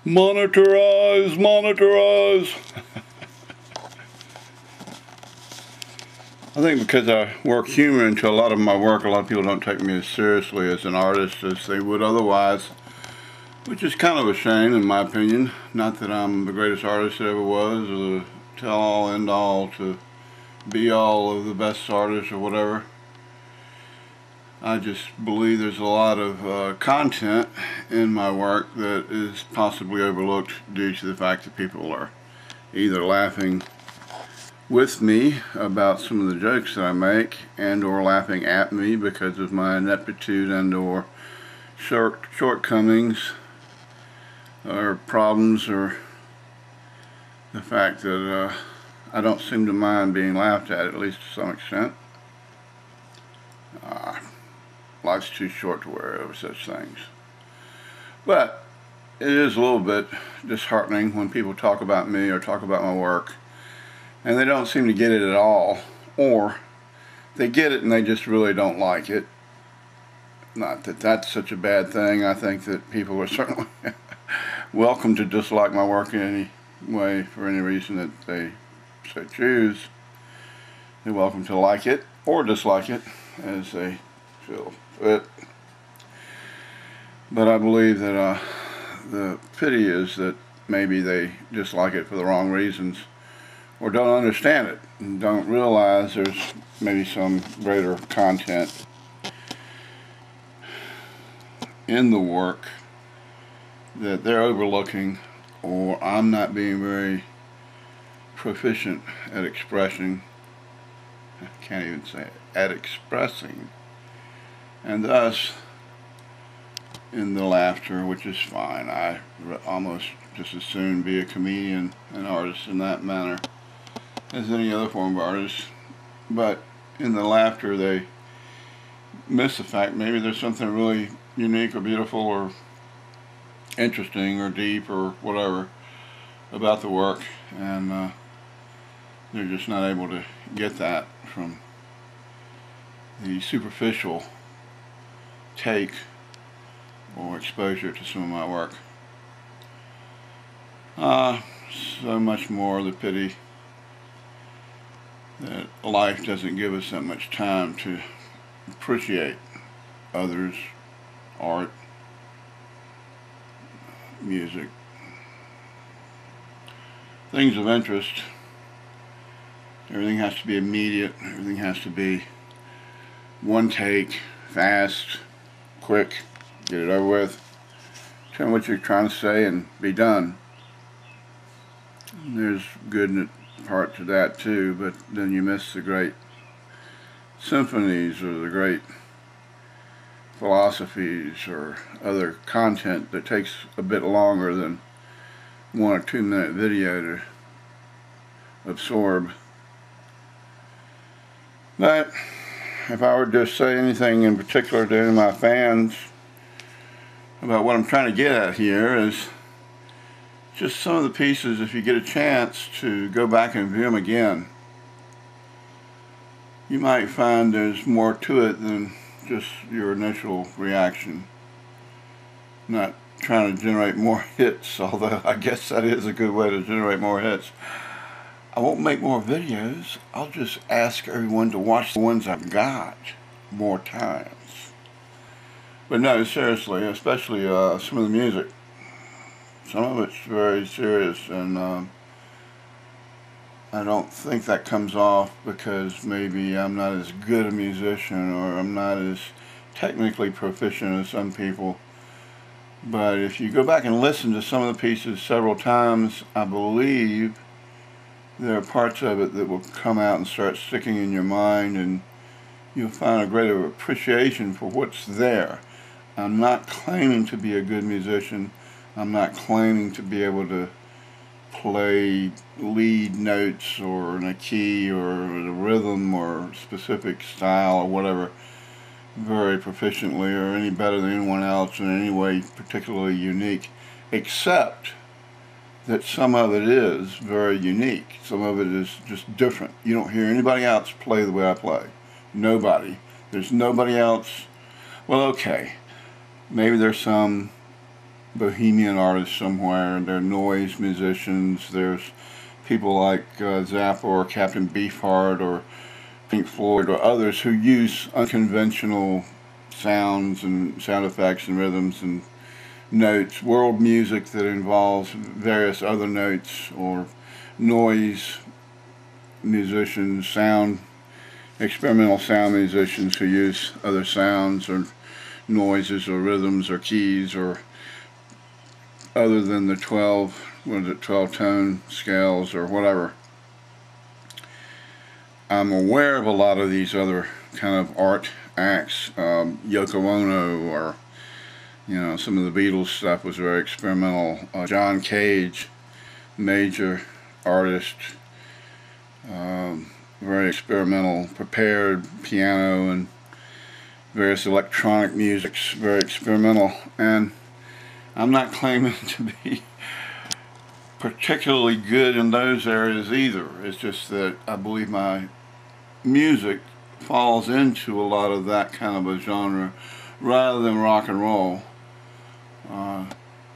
Monitorize, monitorize. I think because I work humor into a lot of my work, a lot of people don't take me as seriously as an artist as they would otherwise, which is kind of a shame in my opinion. Not that I'm the greatest artist that ever was, or the tell-all, end-all, to be-all of the best artist or whatever. I just believe there's a lot of content in my work that is possibly overlooked due to the fact that people are either laughing with me about some of the jokes that I make and or laughing at me because of my ineptitude and or shortcomings or problems, or the fact that I don't seem to mind being laughed at least to some extent. Life's too short to worry over such things. But it is a little bit disheartening when people talk about me or talk about my work and they don't seem to get it at all, or they get it and they just really don't like it. Not that that's such a bad thing. I think that people are certainly welcome to dislike my work in any way for any reason that they so choose. They're welcome to like it or dislike it as they feel fit. But I believe that the pity is that maybe they dislike it for the wrong reasons, or don't understand it and don't realize there's maybe some greater content in the work that they're overlooking, or I'm not being very proficient at expressing. I can't even say it, at expressing, and thus in the laughter, which is fine. I almost just as soon be a comedian, an artist in that manner, as any other form of artist. But in the laughter they miss the fact maybe there's something really unique or beautiful or interesting or deep or whatever about the work, and they're just not able to get that from the superficial take or exposure to some of my work. So much more the pity that life doesn't give us that much time to appreciate others, art, music, things of interest. Everything has to be immediate. Everything has to be one take, fast, quick, get it over with, tell me what you're trying to say and be done. And there's good part to that too, but then you miss the great symphonies or the great philosophies or other content that takes a bit longer than 1 or 2 minute video to absorb. But if I were to say anything in particular to any of my fans about what I'm trying to get at here, is just some of the pieces, if you get a chance to go back and view them again, you might find there's more to it than just your initial reaction. Not trying to generate more hits, although I guess that is a good way to generate more hits. I won't make more videos. I'll just ask everyone to watch the ones I've got more times. But no, seriously, especially some of the music. Some of it's very serious, and I don't think that comes off because maybe I'm not as good a musician or I'm not as technically proficient as some people. But if you go back and listen to some of the pieces several times, I believe there are parts of it that will come out and start sticking in your mind, and you'll find a greater appreciation for what's there. I'm not claiming to be a good musician. I'm not claiming to be able to play lead notes or in a key or a rhythm or specific style or whatever very proficiently or any better than anyone else in any way particularly unique, except that some of it is very unique. Some of it is just different. You don't hear anybody else play the way I play. Nobody. There's nobody else. Well, okay. Maybe there's some bohemian artists somewhere, and they're noise musicians. There's people like Zappa or Captain Beefheart or Pink Floyd or others who use unconventional sounds and sound effects and rhythms and notes, world music that involves various other notes, or noise musicians, experimental sound musicians who use other sounds or noises or rhythms or keys or other than the 12 tone scales or whatever. I'm aware of a lot of these other kind of art acts. Yoko Ono, or some of the Beatles stuff was very experimental. John Cage, major artist, very experimental, prepared piano and various electronic music's very experimental. And I'm not claiming to be particularly good in those areas either. It's just that I believe my music falls into a lot of that kind of a genre rather than rock and roll.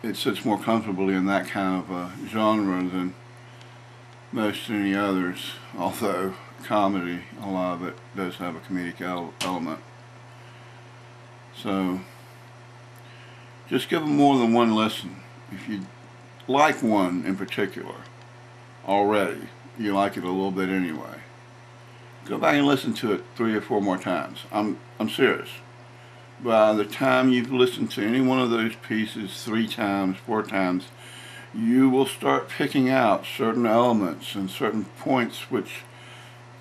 It sits more comfortably in that kind of a genre than most any others, although comedy, a lot of it does have a comedic element. So just give them more than one listen. If you like one in particular already, you like it a little bit anyway, go back and listen to it 3 or 4 more times. I'm serious. By the time you've listened to any one of those pieces 3 times, 4 times, you will start picking out certain elements and certain points which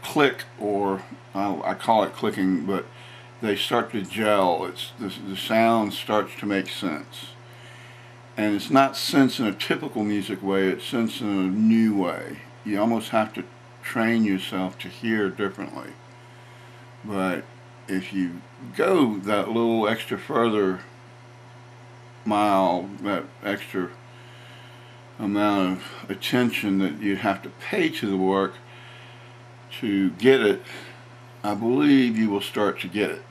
click, or I call it clicking, but they start to gel. The sound starts to make sense. And it's not sense in a typical music way, it's sense in a new way. You almost have to train yourself to hear differently. But if you go that little extra further mile, that extra amount of attention that you have to pay to the work to get it, I believe you will start to get it.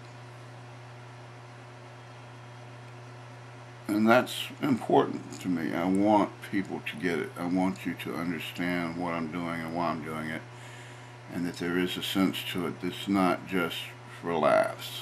And that's important to me. I want people to get it. I want you to understand what I'm doing and why I'm doing it, and that there is a sense to it that's not just for laughs.